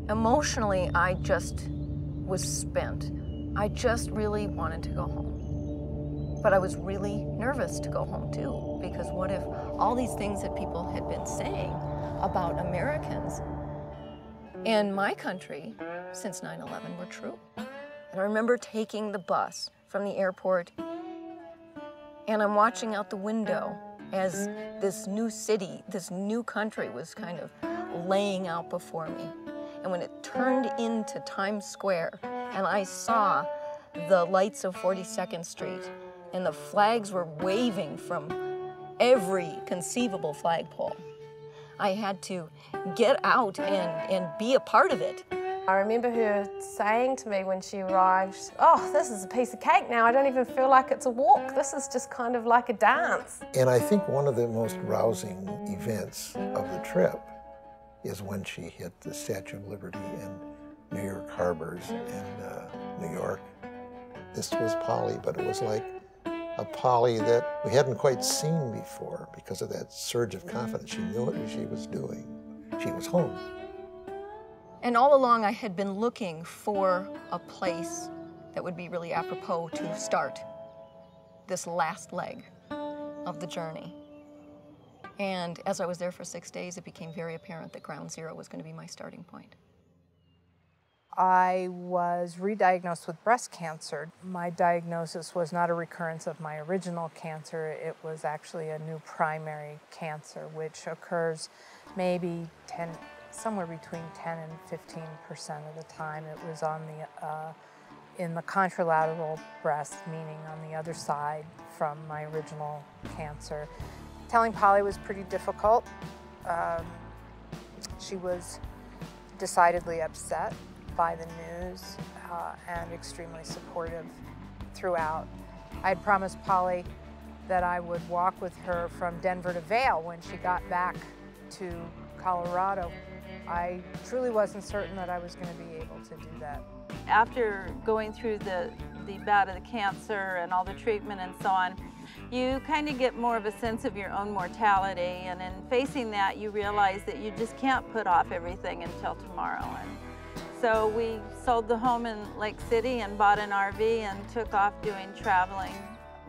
Emotionally, I just was spent. I just really wanted to go home. But I was really nervous to go home too, because what if all these things that people had been saying about Americans and my country since 9/11 were true? And I remember taking the bus from the airport, and I'm watching out the window as this new city, this new country was kind of laying out before me. And when it turned into Times Square, and I saw the lights of 42nd Street, and the flags were waving from every conceivable flagpole, I had to get out and be a part of it. I remember her saying to me when she arrived, "Oh, this is a piece of cake now. I don't even feel like it's a walk. This is just kind of like a dance." And I think one of the most rousing events of the trip is when she hit the Statue of Liberty and New York harbors in New York. This was Polly, but it was like a Polly that we hadn't quite seen before because of that surge of confidence. She knew what she was doing. She was home. And all along I had been looking for a place that would be really apropos to start this last leg of the journey. And as I was there for 6 days, it became very apparent that Ground Zero was going to be my starting point. I was re-diagnosed with breast cancer. My diagnosis was not a recurrence of my original cancer. It was actually a new primary cancer, which occurs maybe somewhere between 10 and 15% of the time. It was on in the contralateral breast, meaning on the other side from my original cancer. Telling Polly was pretty difficult. She was decidedly upset by the news and extremely supportive throughout. I had promised Polly that I would walk with her from Denver to Vail when she got back to Colorado. I truly wasn't certain that I was going to be able to do that. After going through the bout of the cancer and all the treatment and so on, you kind of get more of a sense of your own mortality, and in facing that you realize that you just can't put off everything until tomorrow. And so we sold the home in Lake City and bought an RV and took off doing traveling.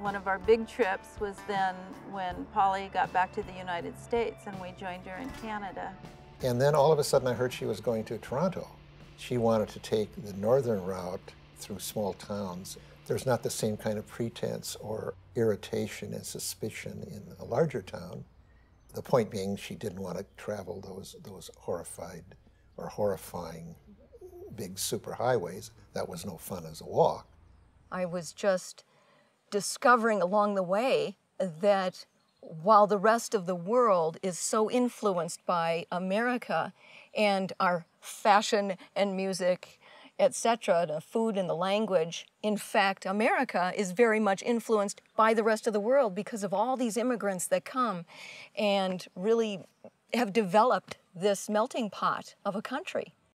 One of our big trips was then when Polly got back to the United States and we joined her in Canada. And then all of a sudden I heard she was going to Toronto. She wanted to take the northern route through small towns. There's not the same kind of pretense or irritation and suspicion in a larger town. The point being, she didn't want to travel those horrifying big superhighways. That was no fun as a walk. I was just discovering along the way that while the rest of the world is so influenced by America and our fashion and music, etc., the food and the language, in fact, America is very much influenced by the rest of the world because of all these immigrants that come and really have developed this melting pot of a country.